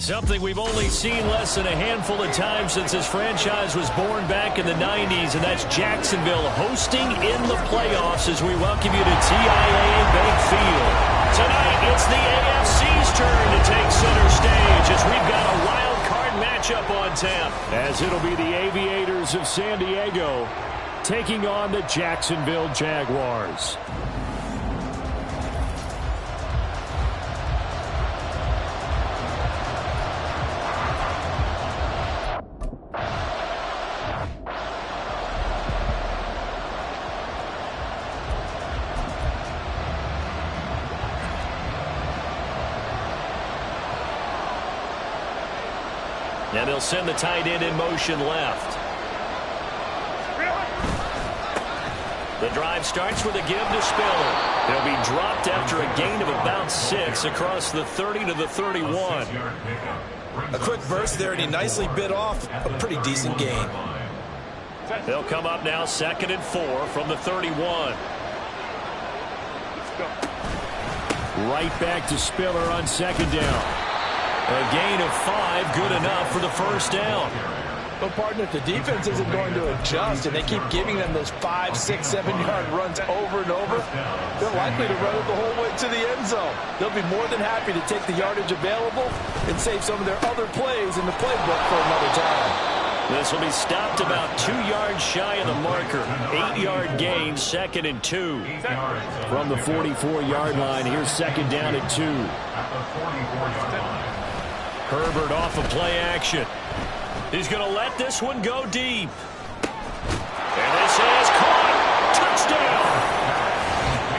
Something we've only seen less than a handful of times since this franchise was born back in the 90s, and that's Jacksonville hosting in the playoffs as we welcome you to TIAA Bank Field. Tonight, it's the AFC's turn to take center stage as we've got a wild card matchup on tap. As it'll be the Aviators of San Diego taking on the Jacksonville Jaguars. And they'll send the tight end in motion left. The drive starts with a give to Spiller. He'll be dropped after a gain of about 6 across the 30 to the 31. A quick burst there, and he nicely bit off a pretty decent gain. They'll come up now 2nd and 4 from the 31. Right back to Spiller on 2nd down. A gain of 5, good enough for the first down. Well, partner, if the defense isn't going to adjust and they keep giving them those 5, 6, 7-yard runs over and over, they're likely to run it the whole way to the end zone. They'll be more than happy to take the yardage available and save some of their other plays in the playbook for another time. This will be stopped about 2 yards shy of the marker. 8-yard gain, 2nd and 2. From the 44-yard line, here's 2nd down and 2. Herbert off of play action. He's going to let this one go deep. And this is caught. Touchdown.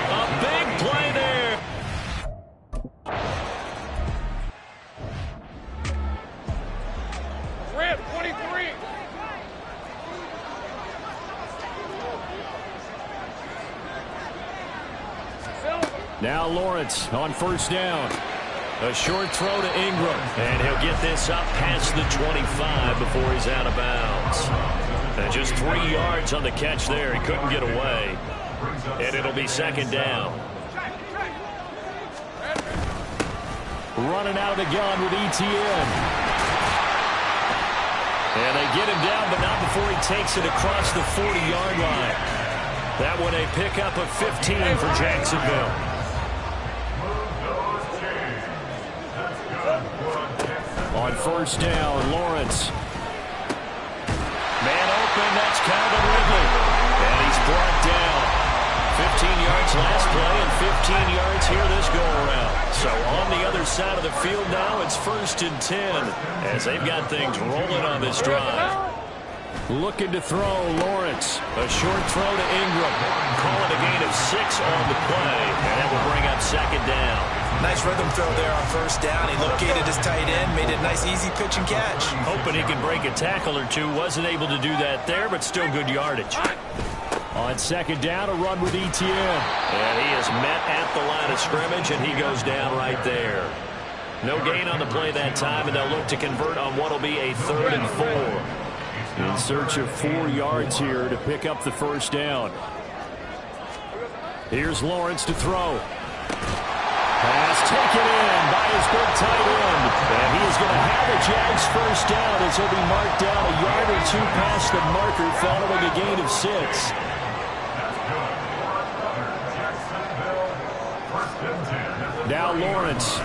A big play there. Red 23. Now Lawrence on 1st down. A short throw to Ingram, and he'll get this up past the 25 before he's out of bounds. And just 3 yards on the catch there. He couldn't get away. And it'll be 2nd down. Running out of the gun with ETN. And they get him down, but not before he takes it across the 40-yard line. That one a pickup of 15 for Jacksonville. On 1st down, Lawrence. Man open, that's Calvin Ridley. And he's brought down. 15 yards last play and 15 yards here this go-around. So on the other side of the field now, it's 1st and 10 as they've got things rolling on this drive. Looking to throw, Lawrence. A short throw to Ingram. Calling a gain of 6 on the play, and that will bring up 2nd down. Nice rhythm throw there on 1st down. He located his tight end, made it a nice, easy pitch and catch. Hoping he can break a tackle or two. Wasn't able to do that there, but still good yardage. On 2nd down, a run with ETN. And he is met at the line of scrimmage, and he goes down right there. No gain on the play that time, and they'll look to convert on what will be a 3rd and 4. In search of 4 yards here to pick up the 1st down. Here's Lawrence to throw. Pass taken in by his big tight end. And he is going to have a Jags 1st down as he'll be marked down a yard or 2 past the marker following a gain of 6. Now Lawrence.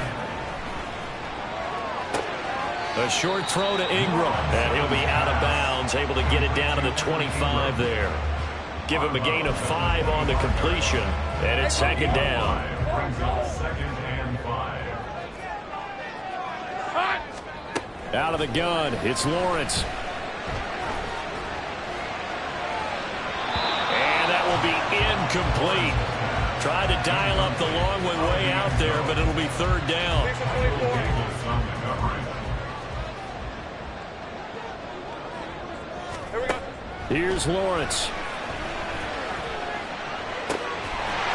A short throw to Ingram. And he'll be out of bounds, able to get it down to the 25 there. Give him a gain of 5 on the completion. And it's 2nd down. Out of the gun, it's Lawrence. And that will be incomplete. Tried to dial up the long way out there, but it'll be 3rd down. Here's Lawrence.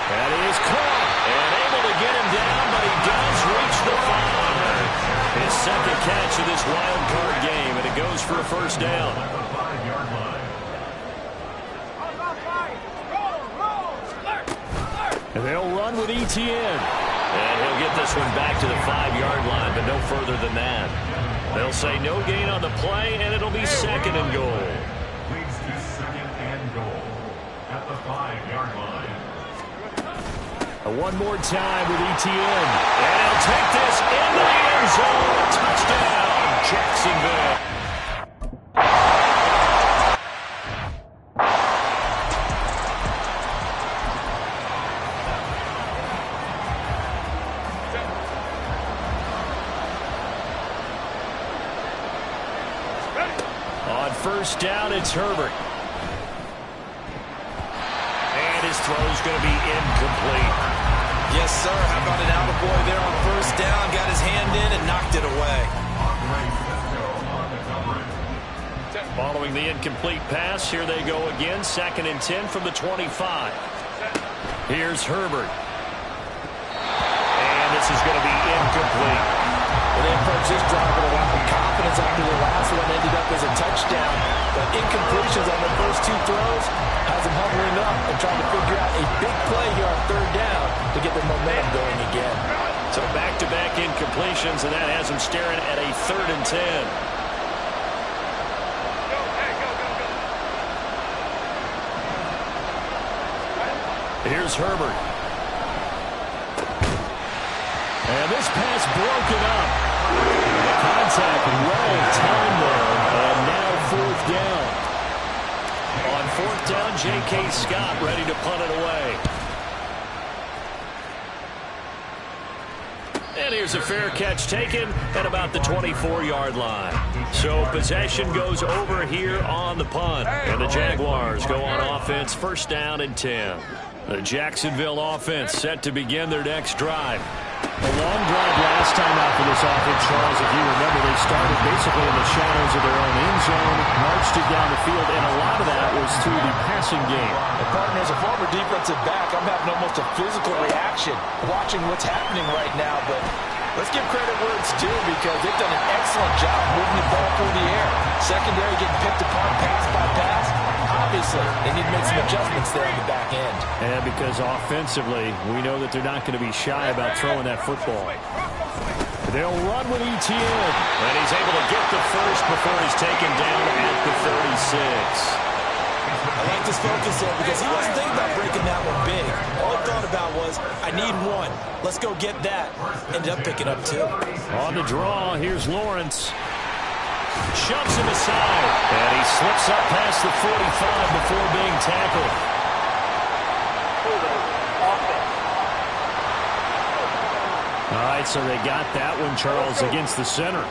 That is caught. And able to get him down, but he does reach the 5. His 2nd catch of this wild card game, and it goes for a 1st down. And they'll run with ETN. And he'll get this one back to the 5-yard line, but no further than that. They'll say no gain on the play, and it'll be second and goal. Leads to second and goal at the 5-yard line. One more time with Etienne. And he'll take this into the end zone. Touchdown, Jacksonville. On first down, it's Herbert. And his throw's going to be incomplete. Yes, sir. How about an attaboy there on first down? Got his hand in and knocked it away. Following the incomplete pass, here they go again. Second and 10 from the 25. Here's Herbert. And this is going to be incomplete. Well, they approached this drive with a lot of confidence after the last one ended up as a touchdown. But incompletions on the first two throws has them hovering up and trying to figure out a big play here on third down to get the momentum going again. So back-to-back incompletions, and that has them staring at a 3rd and 10. Here's Herbert. And this pass broken up. Contact well timed there. And now 4th down. On 4th down, J.K. Scott ready to punt it away. And here's a fair catch taken at about the 24-yard line. So possession goes over here on the punt. And the Jaguars go on offense, first down and 10. The Jacksonville offense set to begin their next drive. A long drive last time out for this offense, Charles. If you remember, they started basically in the shadows of their own end zone, marched it down the field, and a lot of that was through the passing game. And partner, as a former defensive back, I'm having almost a physical reaction watching what's happening right now. But let's give credit where it's due because they've done an excellent job moving the ball through the air. Secondary getting picked apart pass by pass. Obviously, they need to make some adjustments there on the back end. And because offensively, we know that they're not going to be shy about throwing that football. They'll run with Etienne. And he's able to get the first before he's taken down at the 36. I like this focus there because he wasn't thinking about breaking that one big. All he thought about was, I need one. Let's go get that. Ended up picking up 2. On the draw, here's Lawrence. Shoves him aside. And he slips up past the 45 before being tackled. All right, so they got that one, Charles, against the center.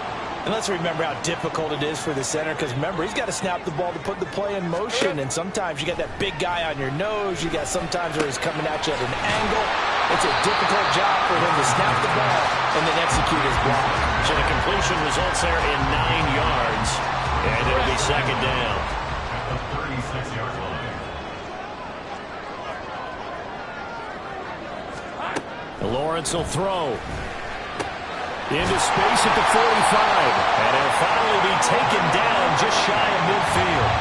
And let's remember how difficult it is for the center because, remember, he's got to snap the ball to put the play in motion. And sometimes you got that big guy on your nose. You got sometimes where he's coming at you at an angle. It's a difficult job for him to snap the ball and then execute his block. So the completion results there in 9 yards. And it'll be second down. At the 36-yard line. Lawrence will throw. Into space at the 45. And he'll finally be taken down just shy of midfield.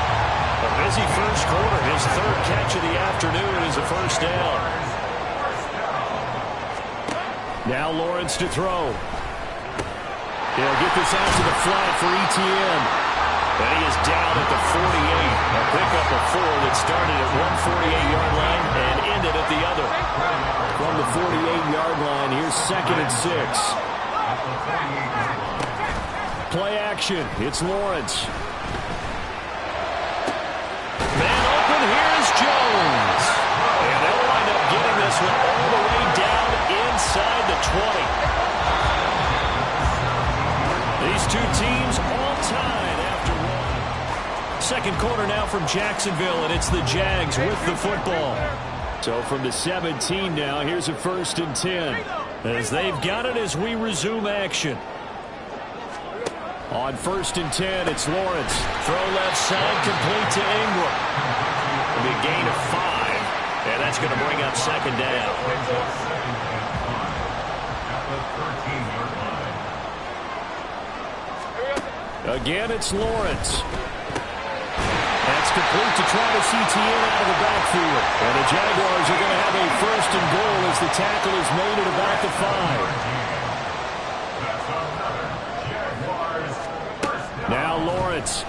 A busy first quarter. His 3rd catch of the afternoon is a first down. Now Lawrence to throw. He'll get this out to the flat for Etienne. And he is down at the 48. A pickup of 4 that started at one 48-yard line and ended at the other. From the 48-yard line, here's 2nd and 6. Play action. It's Lawrence. Man open. Here's Jones. And they'll wind up getting this one all the way down inside the 20. These two teams all tied after one. Second quarter now from Jacksonville, and it's the Jags with the football. So from the 17 now, here's a 1st and 10. As they've got it as we resume action. On 1st and 10, it's Lawrence. Throw left side, complete to Ingram. It'll be a gain of 5. And that's going to bring up second down. Again, it's Lawrence. That's complete to Travis Etienne out of the backfield. And the Jaguars are going to have a 1st and goal as the tackle is made at about the 5. Lawrence.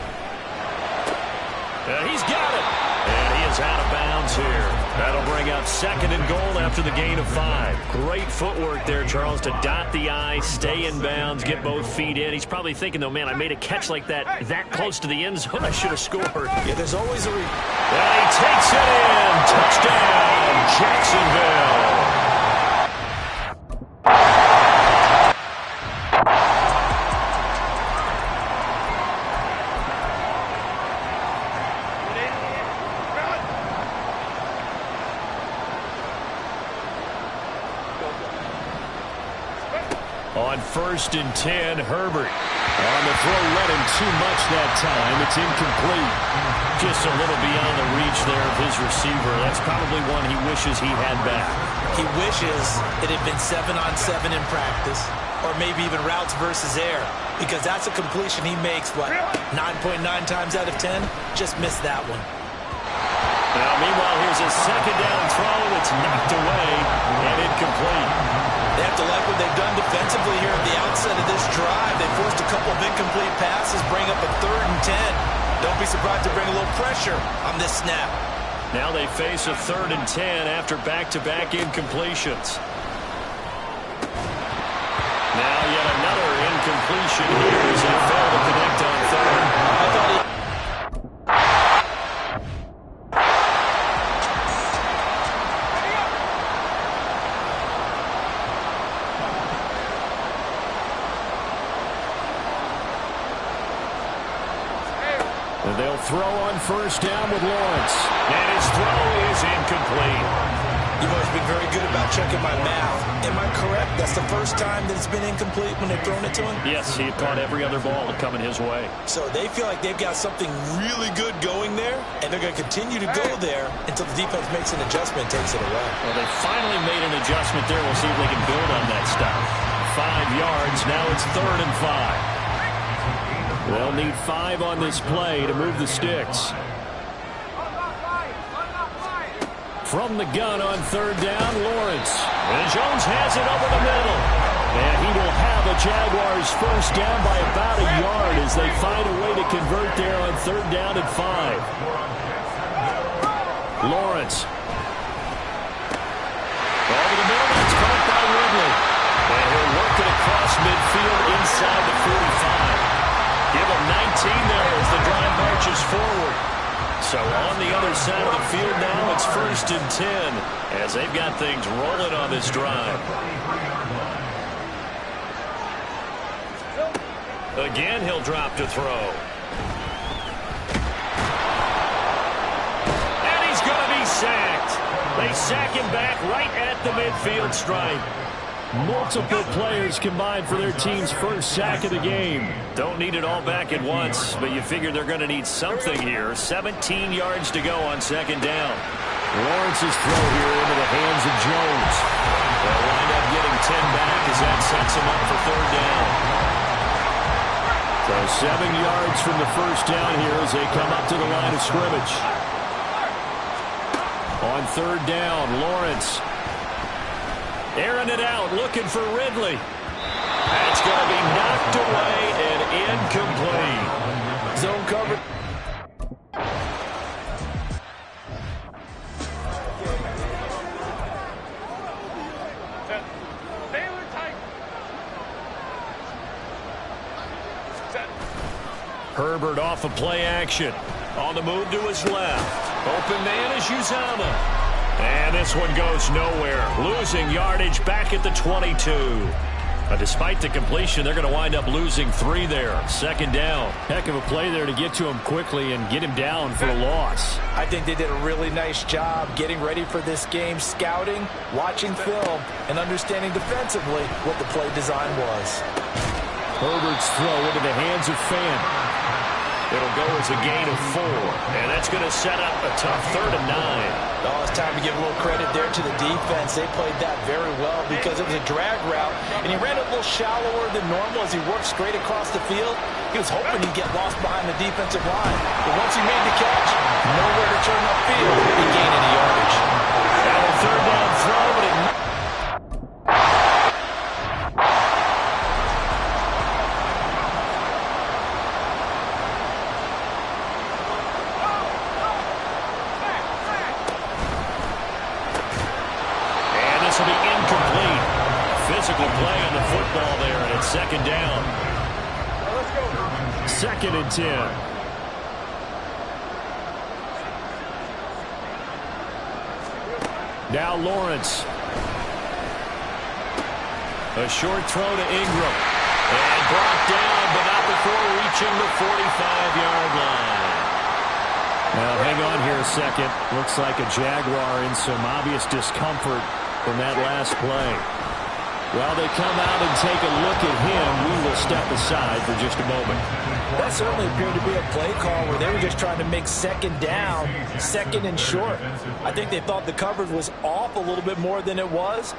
He's got it. And he is out of bounds here. That'll bring up 2nd and goal after the gain of 5. Great footwork there, Charles, to dot the I, stay in bounds, get both feet in. He's probably thinking, though, man, I made a catch like that close to the end zone. I should have scored. Yeah, there's always a... And he takes it in. Touchdown, Jacksonville. On 1st and 10, Herbert. On the throw, led him too much that time. It's incomplete. Just a little beyond the reach there of his receiver. That's probably one he wishes he had back. He wishes it had been 7-on-7 in practice, or maybe even routes versus air, because that's a completion he makes, 9.9 times out of 10? Just missed that one. Now, meanwhile, here's a 2nd down throw. It's knocked away and incomplete. They have to like what they've done defensively here at the outset of this drive. They forced a couple of incomplete passes, bring up a 3rd and 10. Don't be surprised to bring a little pressure on this snap. Now they face a 3rd and 10 after back-to-back incompletions. Now yet another incompletion here as they fail to connect on 3rd. I thought he... And they'll throw on 1st down with Lawrence. And his throw is incomplete. You've always been very good about checking my math. Am I correct? That's the first time that it's been incomplete when they've thrown it to him? Yes, he had caught every other ball coming his way. So they feel like they've got something really good going there, and they're going to continue to go there until the defense makes an adjustment and takes it away. Well, they finally made an adjustment there. We'll see if they can build on that stuff. 5 yards. Now it's 3rd and 5. They'll need 5 on this play to move the sticks. From the gun on 3rd down, Lawrence. And Jones has it over the middle. And he will have a Jaguars 1st down by about a yard as they find a way to convert there on 3rd down and 5. Lawrence. Over the middle, it's caught by Ridley. And he'll work it across midfield inside the 45. Give him 19 there as the drive marches forward. So on the other side of the field now, it's 1st and 10 as they've got things rolling on this drive. Again, he'll drop to throw. And he's going to be sacked. They sack him back right at the midfield stripe. Multiple players combined for their team's 1st sack of the game. Don't need it all back at once, but you figure they're going to need something here. 17 yards to go on 2nd down. Lawrence's throw here into the hands of Jones. They'll wind up getting 10 back as that sets him up for 3rd down. So 7 yards from the 1st down here as they come up to the line of scrimmage. On 3rd down, Lawrence airing it out, looking for Ridley. That's going to be knocked away and incomplete. Zone cover. Herbert off of play action. On the move to his left. Open man is Uzomah. And this one goes nowhere. Losing yardage back at the 22. Despite the completion, they're going to wind up losing 3 there. 2nd down. Heck of a play there to get to him quickly and get him down for a loss. I think they did a really nice job getting ready for this game, scouting, watching film, and understanding defensively what the play design was. Herbert's throw into the hands of Fant. It'll go as a gain of 4, and that's going to set up a tough 3rd and 9. Oh, it's time to give a little credit there to the defense. They played that very well because it was a drag route, and he ran a little shallower than normal as he worked straight across the field. He was hoping he'd get lost behind the defensive line, but once he made the catch, nowhere to turn upfield. He gained any yardage. Now a 3rd down throw, but it... physical play on the football there, and it's second down. Second and 10. Now Lawrence. A short throw to Ingram. And brought down, but not before reaching the 45-yard line. Now, hang on here a second. Looks like a Jaguar in some obvious discomfort from that last play. While they come out and take a look at him, we will step aside for just a moment. That certainly appeared to be a play call where they were just trying to make second down, second and short. I think they thought the coverage was off a little bit more than it was.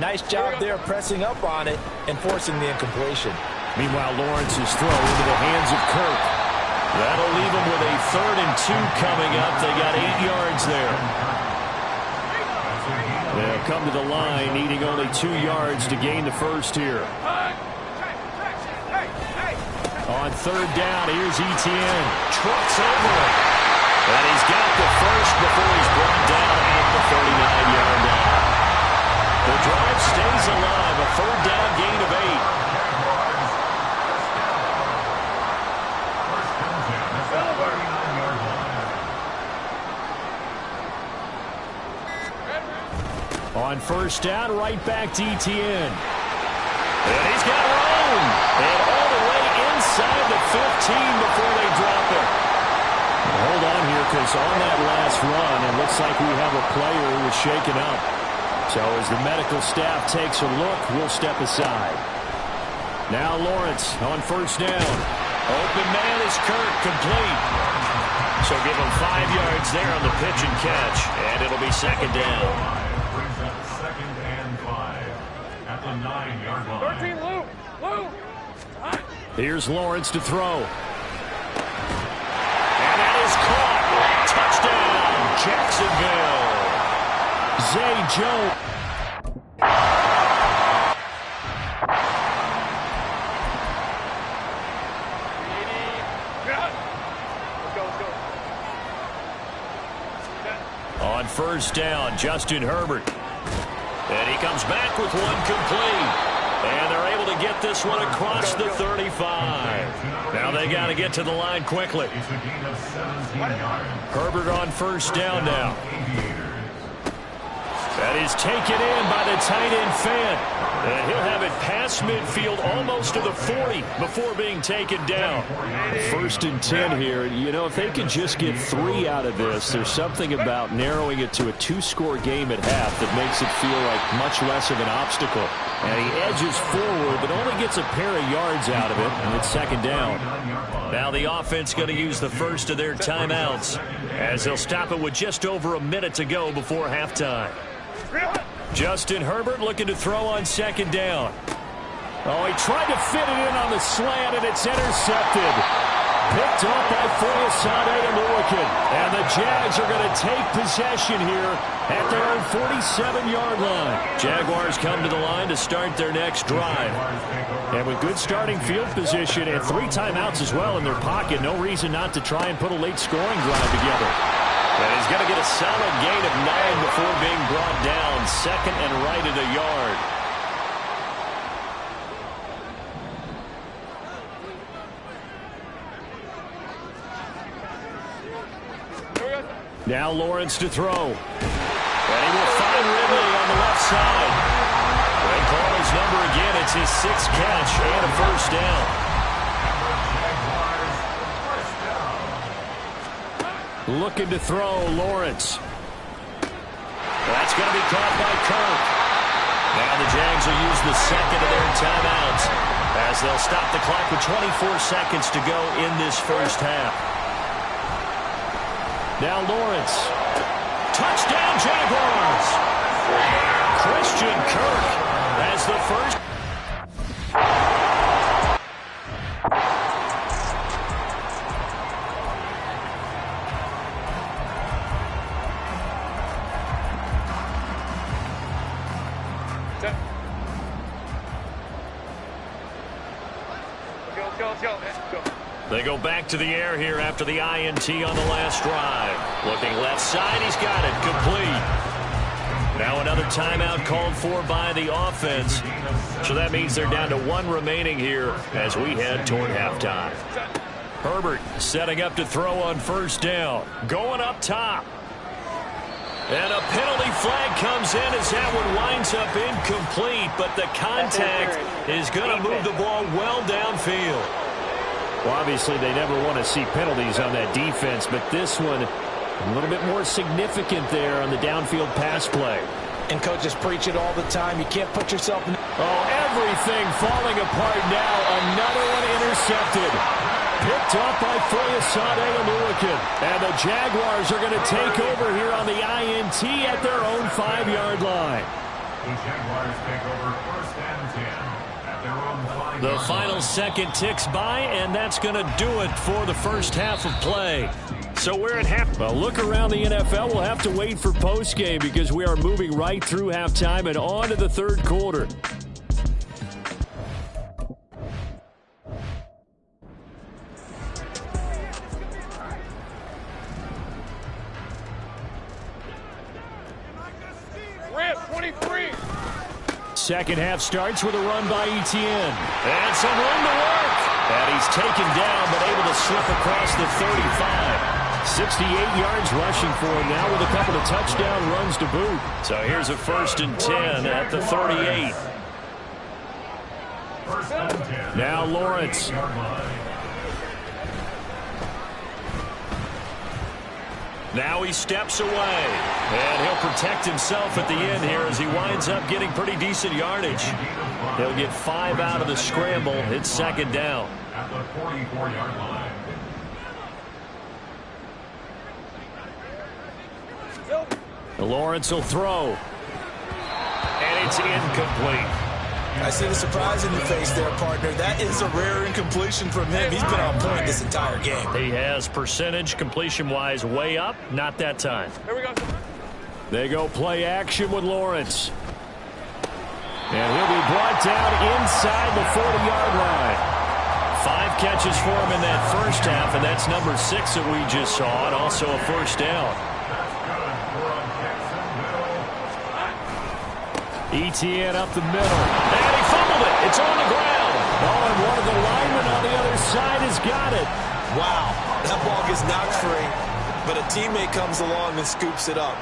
Nice job there pressing up on it and forcing the incompletion. Meanwhile, Lawrence's throw into the hands of Kirk. That'll leave them with a 3rd and 2 coming up. They got 8 yards there. They'll come to the line, needing only 2 yards to gain the first here. On 3rd down, here's Etienne. Trucks over it. And he's got the first before he's brought down at the 39-yard line. The drive stays alive. A 3rd down gain of 8. On 1st down, right back to Etienne. And he's got room. And all the way inside the 15 before they drop it. Hold on here, because on that last run, it looks like we have a player who was shaken up. So as the medical staff takes a look, we'll step aside. Now Lawrence on 1st down. Open man is Kirk, complete. So give him 5 yards there on the pitch and catch. And it'll be second down. Second and 5 at the 9-yard line. 13, Lou. Here's Lawrence to throw. And that is caught. Touchdown, Jacksonville. Zay Jones. On 1st down, Justin Herbert. And he comes back with one complete. And they're able to get this one across the 35. Now they got to get to the line quickly. Herbert on 1st down now. That is taken in by the tight end Fant. And he'll have it past midfield almost to the 40 before being taken down. 1st and 10 here. You know, if they could just get 3 out of this, there's something about narrowing it to a 2-score game at half that makes it feel like much less of an obstacle. And he edges forward, but only gets a pair of yards out of it, and it's second down. Now the offense going to use the first of their timeouts as they'll stop it with just over a minute to go before halftime. Justin Herbert looking to throw on 2nd down. Oh, he tried to fit it in on the slant, and it's intercepted. Picked up by Foyesade Oluokun. And the Jags are going to take possession here at their own 47-yard line. Jaguars come to the line to start their next drive. And with good starting field position and 3 timeouts as well in their pocket, no reason not to try and put a late scoring drive together. And he's going to get a solid gain of 9 before being brought down. 2nd and right at a yard. Now Lawrence to throw. And he will find Ridley on the left side. They call his number again. It's his 6th catch and a 1st down. Looking to throw, Lawrence. That's going to be caught by Kirk. Now the Jags will use the 2nd of their timeouts as they'll stop the clock with 24 seconds to go in this first half. Now Lawrence. Touchdown, Jaguars! Christian Kirk has the first. They go back to the air here after the INT on the last drive. Looking left side, he's got it complete. Now another timeout called for by the offense. So that means they're down to 1 remaining here as we head toward halftime. Herbert setting up to throw on first down. Going up top. And a penalty flag comes in as that one winds up incomplete, but the contact is going to move the ball well downfield. Well, obviously they never want to see penalties on that defense, but this one a little bit more significant there on the downfield pass play. And coaches preach it all the time. You can't put yourself in... Oh, everything falling apart now. Another one intercepted. Picked up by Foyesade Oluokun. And the Jaguars are going to take over here on the INT at their own 5-yard line. The Jaguars take over 1st and 10 at their own 5-yard line. The final second ticks by, and that's going to do it for the first half of play. So we're at half. Well, look around the NFL. We'll have to wait for postgame because we are moving right through halftime and on to the third quarter. Second half starts with a run by Etienne. And some room to work. And he's taken down, but able to slip across the 35. 68 yards rushing for him now with a couple of touchdown runs to boot. So here's a 1st and 10 at the 38. Now Lawrence. Now he steps away. And he'll protect himself at the end here as he winds up getting pretty decent yardage. He'll get 5 out of the scramble. It's 2nd down. At the 44-yard line. Lawrence will throw. And it's incomplete. I see the surprise in your face there, partner. That is a rare incompletion from him. He's been on point this entire game. He has percentage completion-wise way up. Not that time. Here we go. They go play action with Lawrence. And he'll be brought down inside the 40-yard line. 5 catches for him in that first half, and that's number 6 that we just saw, and also a 1st down. Etienne up the middle. And he fumbled it. It's on the ground. Oh, and one of the linemen on the other side has got it. Wow, that ball gets knocked free, but a teammate comes along and scoops it up.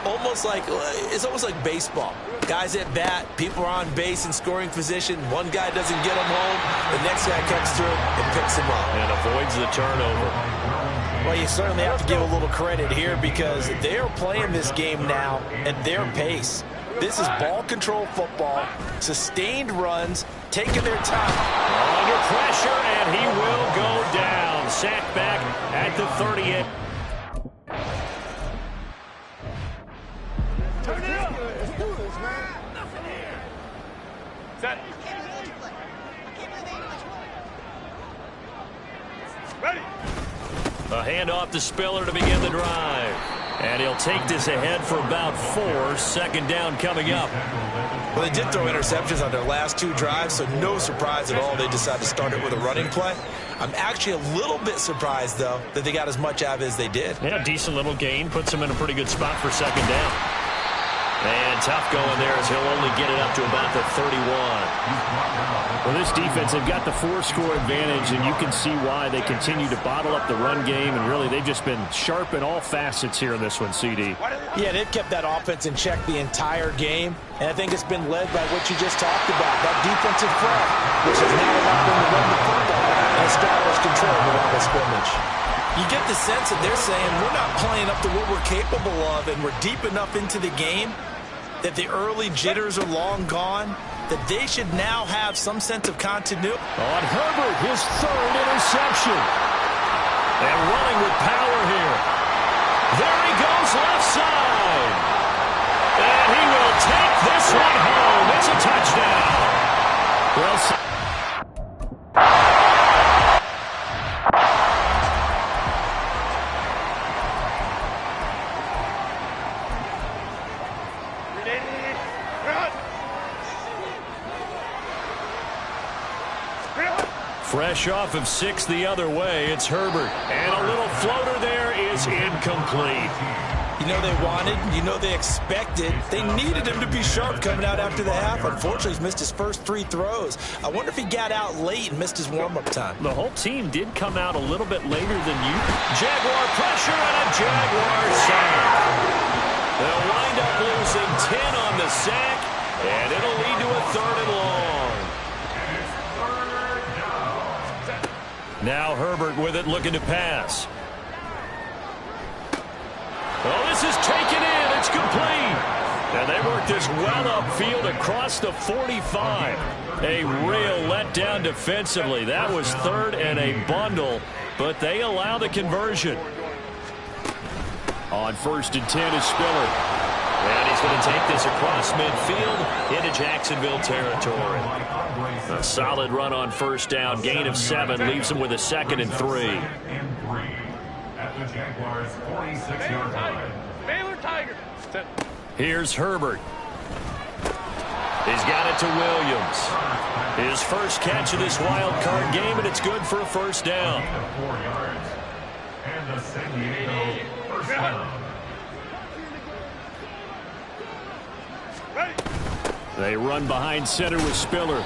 It's almost like baseball. Guys at bat, people are on base in scoring position. One guy doesn't get him home. The next guy comes through and picks him up. And avoids the turnover. Well, you certainly have to give a little credit here because they are playing this game now at their pace. This is ball control football, sustained runs, taking their time. Under pressure, and he will go down. Sacked back at the 38. Turn it up. Let's do this, man. Set. Ready. A handoff to Spiller to begin the drive. And he'll take this ahead for about 4. 2nd down coming up. Well, they did throw interceptions on their last 2 drives, so no surprise at all they decided to start it with a running play. I'm actually a little bit surprised, though, that they got as much out of it as they did. Yeah, decent little gain. Puts him in a pretty good spot for 2nd down. And tough going there as he'll only get it up to about the 31. Well, this defense, they've got the 4-score advantage, and you can see why they continue to bottle up the run game, and really they've just been sharp in all facets here in this one, CD. Yeah, they've kept that offense in check the entire game, and I think it's been led by what you just talked about, that defensive front, which has now allowed them to run the football and establish control of the line of scrimmage. You get the sense that they're saying we're not playing up to what we're capable of, and we're deep enough into the game that the early jitters are long gone, that they should now have some sense of continuity. On Herbert, his 3rd interception. And running with power here. There he goes left side. And he will take this one home. It's a touchdown. Well, Fresh off of 6 the other way, it's Herbert. And a little floater there is incomplete. You know they wanted, you know they expected. They needed him to be sharp coming out after the half. Unfortunately, he's missed his first 3 throws. I wonder if he got out late and missed his warm-up time. The whole team did come out a little bit later than you. Jaguar pressure and a Jaguar sack. They'll wind up losing 10 on the sack, and it'll lead to a 3rd and long. Now Herbert with it, looking to pass. Oh, this is taken in. It's complete. And they work this well upfield across the 45. A real letdown defensively. That was 3rd and a bundle, but they allow the conversion. On 1st and 10 is Spiller. And he's going to take this across midfield into Jacksonville territory. A solid run on 1st down. Gain of 7 leaves him with a 2nd and 3. At the Jaguars' 46-yard line. Baylor Tigers. Here's Herbert. He's got it to Williams. His first catch of this wild card game, and it's good for a 1st down. 4 yards. And the San Diego first down. They run behind center with Spiller.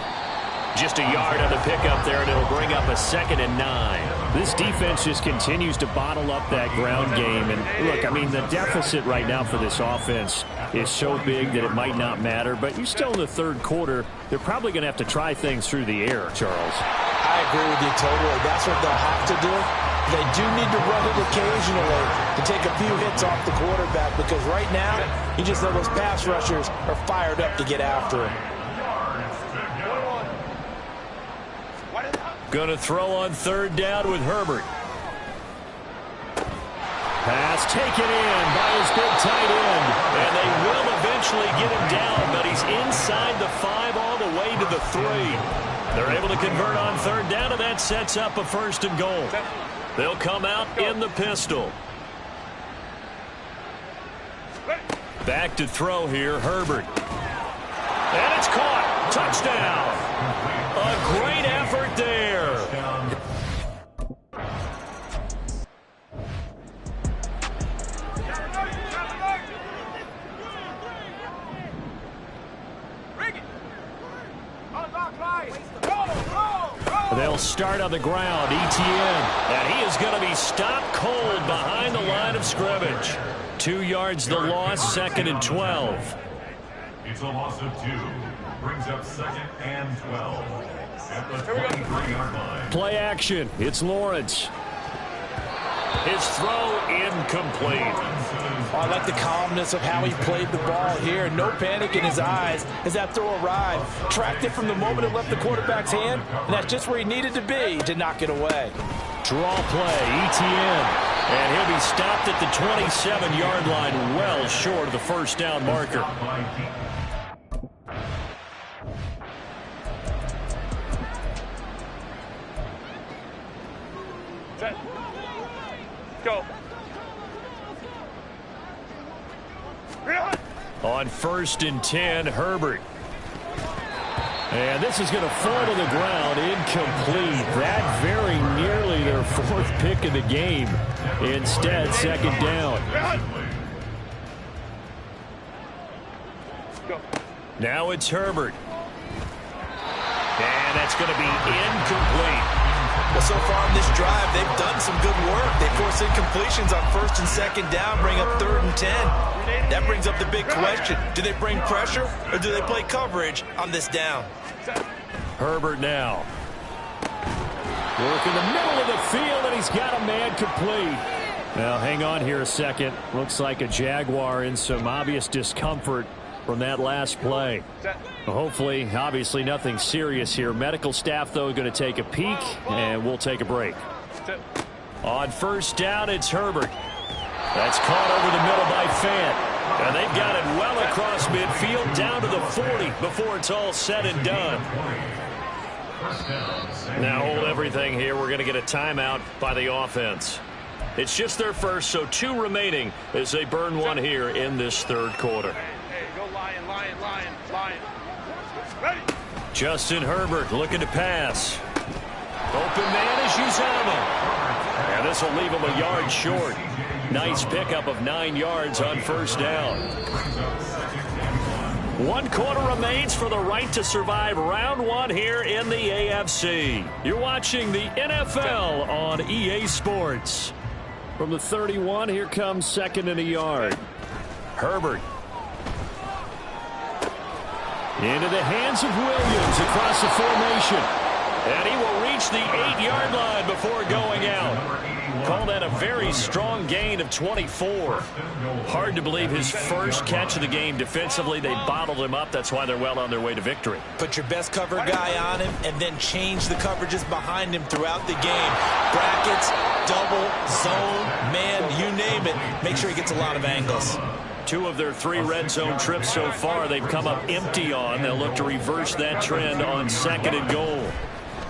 Just a yard on the pickup there, and it'll bring up a 2nd and 9. This defense just continues to bottle up that ground game. And look, I mean, the deficit right now for this offense is so big that it might not matter. But you're still in the 3rd quarter. They're probably going to have to try things through the air, Charles. I agree with you totally. That's what they'll have to do. They do need to run it occasionally to take a few hits off the quarterback, because right now, you just know those pass rushers are fired up to get after him. Going to throw on 3rd down with Herbert. Pass taken in by his big tight end. And they will eventually get him down, but he's inside the 5 all the way to the 3. They're able to convert on 3rd down, and that sets up a 1st and goal. They'll come out in the pistol. Back to throw here, Herbert. And it's caught. Touchdown. A great effort there. They'll start on the ground. ETN. And he is going to be stopped cold behind the line of scrimmage. 2 yards the loss, 2nd and 12. It's a loss of 2. Brings up 2nd and 12. At the 23-yard line. Play action. It's Lawrence. His throw incomplete. Oh, I like the calmness of how he played the ball here. No panic in his eyes as that throw arrived. Tracked it from the moment it left the quarterback's hand, and that's just where he needed to be to knock it away. Draw play, ETN. And he'll be stopped at the 27-yard line, well short of the 1st down marker. Go. On 1st and 10, Herbert. And this is going to fall to the ground, incomplete. That very nearly their 4th pick of the game. Instead, 2nd down. Go. Now it's Herbert. And that's going to be incomplete. Well, so far in this drive, they've done some good work. They force incompletions on 1st and 2nd down, bring up 3rd and 10. That brings up the big question. Do they bring pressure, or do they play coverage on this down? Herbert now. Work in the middle of the field, and he's got a man complete. Now, hang on here a second. Looks like a Jaguar in some obvious discomfort from that last play. Hopefully, obviously, nothing serious here. Medical staff, though, going to take a peek, and we'll take a break. On 1st down, it's Herbert. That's caught over the middle by Fant. And they've got it well across midfield, down to the 40 before it's all said and done. Now hold everything here. We're going to get a timeout by the offense. It's just their first, so 2 remaining as they burn 1 here in this 3rd quarter. Hey, go Lion, Lion, Lion, Lion. Ready. Justin Herbert looking to pass. Open man is Uzomah. And this will leave him a yard short. Nice pickup of 9 yards on first down. 1 quarter remains for the right to survive round 1 here in the AFC. You're watching the NFL on EA Sports. From the 31, here comes 2nd and a yard. Herbert. Into the hands of Williams across the formation. And he will reach the 8-yard line before going out. Call that a very strong gain of 24. Hard to believe his first catch of the game defensively. They bottled him up. That's why they're well on their way to victory. Put your best cover guy on him and then change the coverages behind him throughout the game. Brackets, double, zone, man, you name it. Make sure he gets a lot of angles. 2 of their 3 red zone trips so far they've come up empty on. They'll look to reverse that trend on 2nd and goal.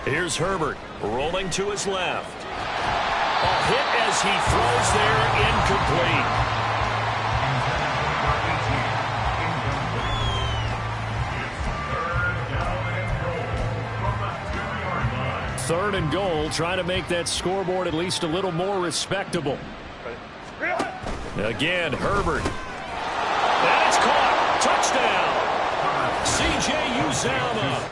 Here's Herbert rolling to his left. A hit as he throws there, incomplete. Third and goal, trying to make that scoreboard at least a little more respectable. Again, Herbert. And it's caught. Touchdown. C.J. Uzomah.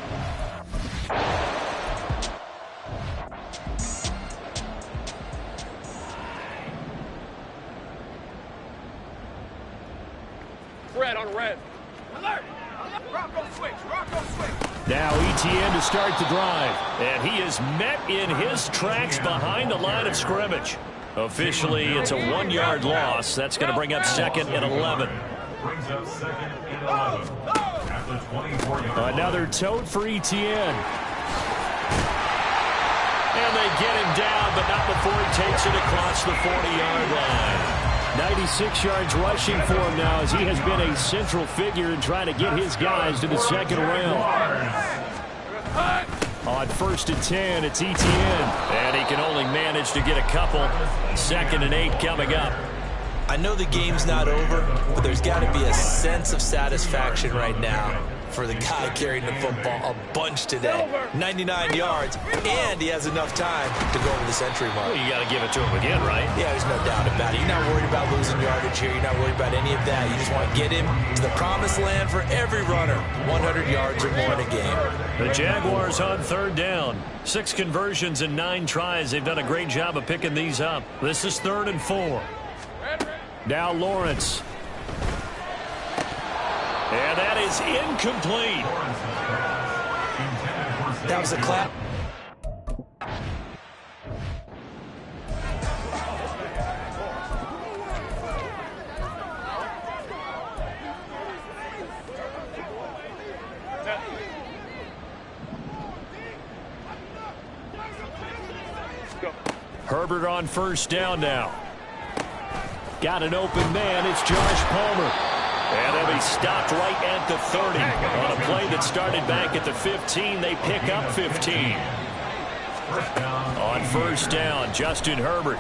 Red on red. Alert! Rocco switch. Rocco switch. Now ETN to start the drive. And he is met in his tracks behind the line of scrimmage. Officially, it's a 1-yard loss. That's going to bring up 2nd and 11. Brings up 2nd and 11 at the 24-yard. Another tote for ETN. And they get him down, but not before he takes it across the 40-yard line. 96 yards rushing for him now as he has been a central figure in trying to get his guys to the 2nd round. On 1st and 10, it's ETN. And he can only manage to get a couple. 2nd and 8 coming up. I know the game's not over, but there's got to be a sense of satisfaction right now for the guy carrying the football a bunch today. 99 yards, and he has enough time to go over the century mark. Well, you got to give it to him again, right? Yeah, there's no doubt about it. You're not worried about losing yardage here. You're not worried about any of that. You just want to get him to the promised land for every runner. 100 yards or more in a game. The Jaguars on 3rd down. 6 conversions and 9 tries. They've done a great job of picking these up. This is 3rd and 4. Now Lawrence. And that is incomplete. That was a clap. Herbert on 1st down now. Got an open man. It's Josh Palmer. And they'll be stopped right at the 30. On a play that started back at the 15, they pick up 15. On 1st down, Justin Herbert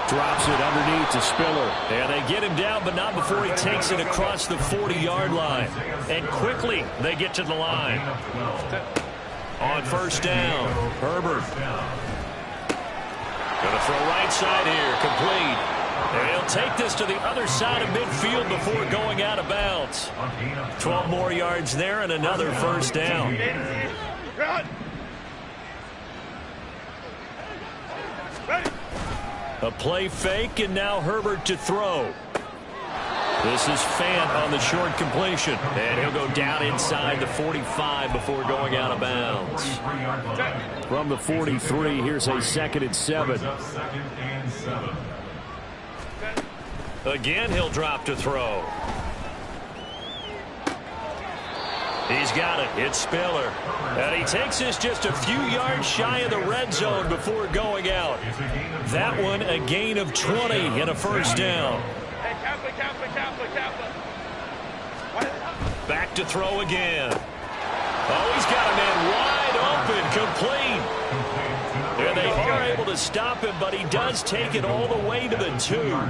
drops it underneath to Spiller. And they get him down, but not before he takes it across the 40-yard line. And quickly, they get to the line. On 1st down, Herbert. Going to throw right side here, complete. And he'll take this to the other side of midfield before going out of bounds. 12 more yards there and another 1st down. A play fake, and now Herbert to throw. This is Fant on the short completion. And he'll go down inside the 45 before going out of bounds. From the 43, here's a 2nd and 7. Again, he'll drop to throw. He's got it. It's Spiller. And he takes this just a few yards shy of the red zone before going out. That one, a gain of 20 and a 1st down. Back to throw again. Oh, he's got a man wide open, complete. And they are able to stop him, but he does take it all the way to the 2.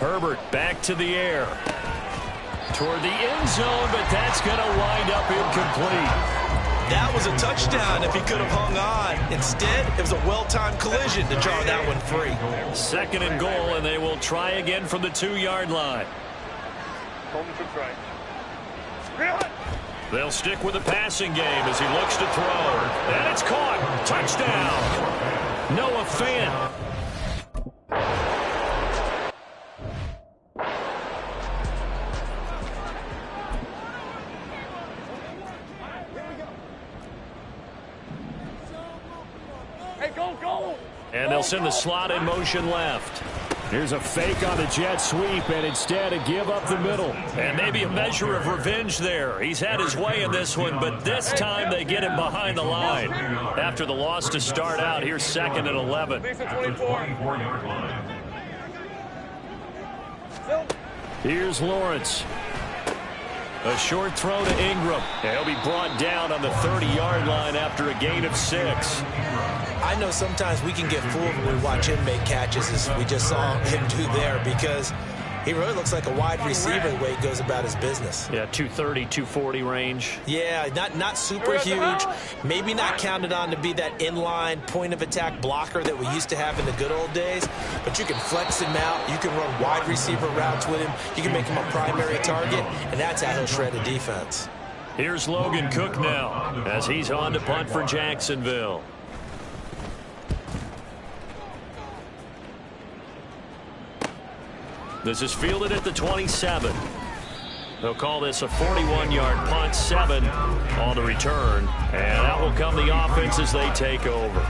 Herbert back to the air. Toward the end zone, but that's going to wind up incomplete. That was a touchdown if he could have hung on. Instead, it was a well-timed collision to draw that one free. 2nd and goal, and they will try again from the 2-yard line. They'll stick with the passing game as he looks to throw. And it's caught. Touchdown. Noah Fant. And they'll send the slot in motion left. Here's a fake on the jet sweep, and instead a give up the middle. And maybe a measure of revenge there. He's had his way in this one, but this time they get him behind the line. After the loss to start out, here's 2nd and 11. Here's Lawrence. A short throw to Ingram. He'll be brought down on the 30-yard line after a gain of 6. I know sometimes we can get fooled when we watch him make catches, as we just saw him do there, because he really looks like a wide receiver the way he goes about his business. Yeah, 230, 240 range. Yeah, not super huge. Maybe not counted on to be that inline point-of-attack blocker that we used to have in the good old days. But you can flex him out. You can run wide receiver routes with him. You can make him a primary target, and that's how he'll shred a defense. Here's Logan Cook now as he's on to punt for Jacksonville. This is fielded at the 27. They'll call this a 41-yard punt, 7 on the return. And out will come the offense as they take over.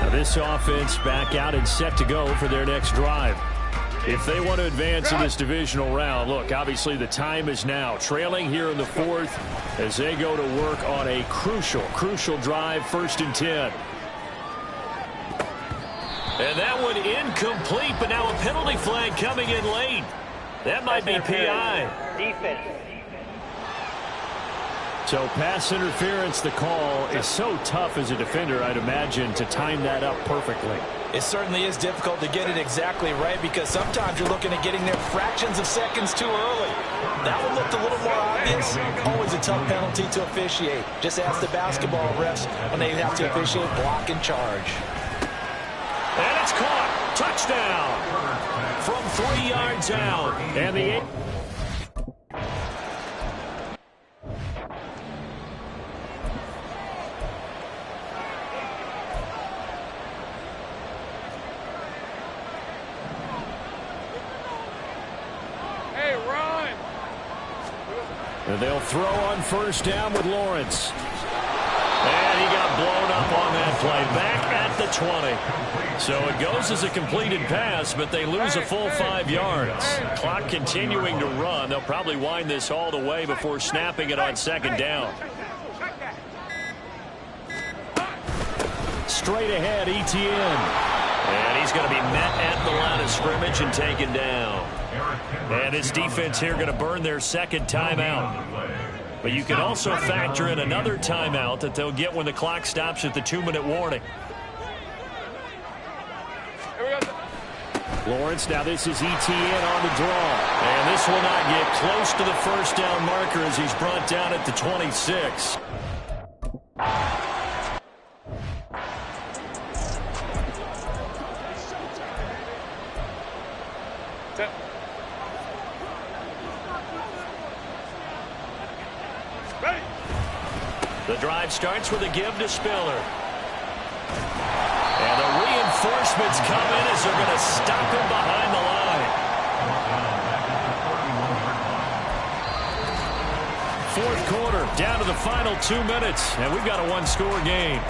Now this offense back out and set to go for their next drive. If they want to advance in this divisional round, look, obviously the time is now. Trailing here in the 4th as they go to work on a crucial drive, 1st and 10. And that one incomplete, but now a penalty flag coming in late. That might be PI. Defense. So pass interference, the call is so tough as a defender, I'd imagine, to time that up perfectly. It certainly is difficult to get it exactly right, because sometimes you're looking at getting there fractions of seconds too early. That one looked a little more obvious. Always a tough penalty to officiate. Just ask the basketball refs when they have to officiate block and charge. And it's caught. Touchdown. From 3 yards out. And the Hey, run. and they'll throw on 1st down with Lawrence. And he got blown up on that play. Back at the 20. So it goes as a completed pass, but they lose a full 5 yards. Clock continuing to run. They'll probably wind this all the way before snapping it on 2nd down. Straight ahead, ETN. And he's going to be met at the line of scrimmage and taken down. And his defense here going to burn their 2nd timeout. But you can also factor in another timeout that they'll get when the clock stops at the 2-minute warning. Lawrence, now this is ETN on the draw. And this will not get close to the 1st down marker as he's brought down at the 26. The drive starts with a give to Spiller. And the reinforcements come in as they're going to stop him behind the line. 4th quarter, down to the final 2 minutes, and we've got a 1-score game.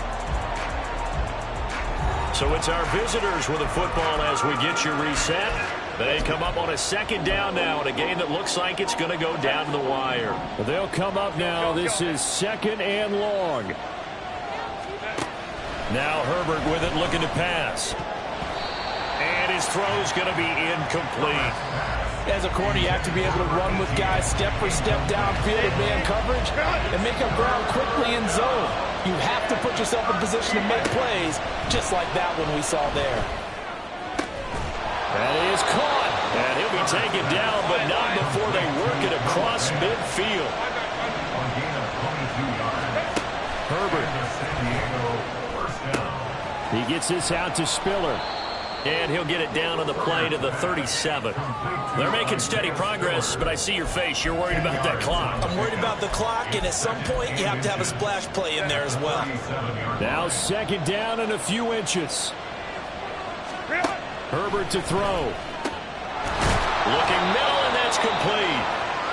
So it's our visitors with the football as we get you reset. They come up on a 2nd down now in a game that looks like it's going to go down to the wire. Well, they'll come up now. This is 2nd and long. Now Herbert with it, looking to pass. And his throw's going to be incomplete. As a corner, you have to be able to run with guys step for step downfield in man coverage and make up ground quickly in zone. You have to put yourself in position to make plays, just like that one we saw there. That is caught. And he'll be taken down, but not before they work it across midfield. Herbert. San Diego, first down. He gets this out to Spiller. And he'll get it down on the play to the 37. They're making steady progress, but I see your face. You're worried about that clock. I'm worried about the clock, and at some point you have to have a splash play in there as well. Now second down and a few inches. Herbert to throw. Looking middle, and that's complete.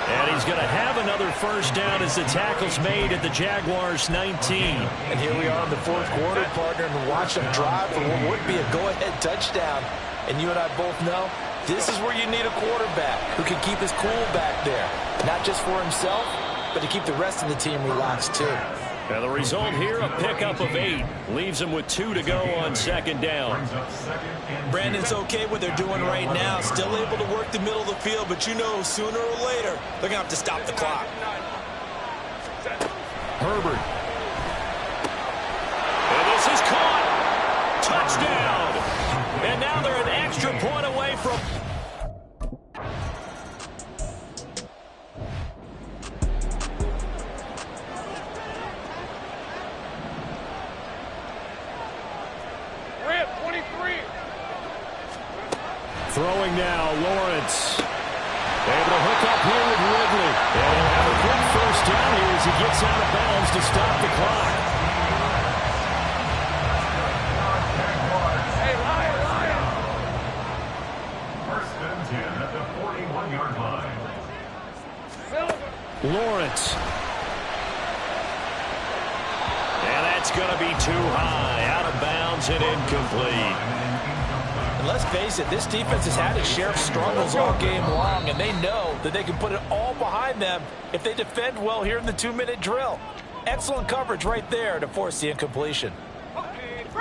And he's going to have another first down as the tackle's made at the Jaguars' 19. And here we are in the fourth quarter, partner, and watch them drive for what would be a go-ahead touchdown. And you and I both know this is where you need a quarterback who can keep his cool back there. Not just for himself, but to keep the rest of the team relaxed too. Now the result here, a pickup of 8. Leaves them with 2 to go on second down. Brandon's okay what they're doing right now. Still able to work the middle of the field, but you know sooner or later they're going to have to stop the clock. Herbert. And this is caught. Touchdown. And now they're an extra point away from... Throwing now, Lawrence. Able to hook up here with Ridley. And he'll have a quick first down here as he gets out of bounds to stop the clock. Hey, Lion! First and 10 at the 41-yard line. Lawrence. And that's going to be too high. Out of bounds and incomplete. And let's face it, this defense has had its share of struggles all game long, and they know that they can put it all behind them if they defend well here in the 2-minute drill. Excellent coverage right there to force the incompletion.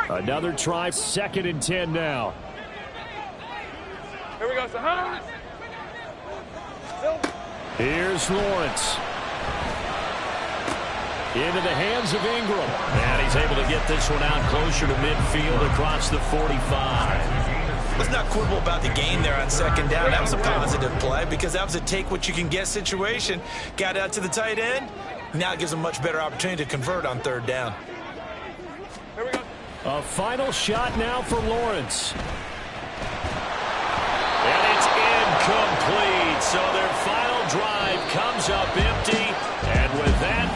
Another try, second and 10 now. Here we go, son. Here's Lawrence. Into the hands of Ingram. And he's able to get this one out closer to midfield across the 45. Let's not quibble about the gain there on second down. That was a positive play because that was a take-what-you-can-get situation. Got out to the tight end. Now it gives them a much better opportunity to convert on third down. Here we go. A final shot now for Lawrence. And it's incomplete. So their final drive comes up empty. And with that,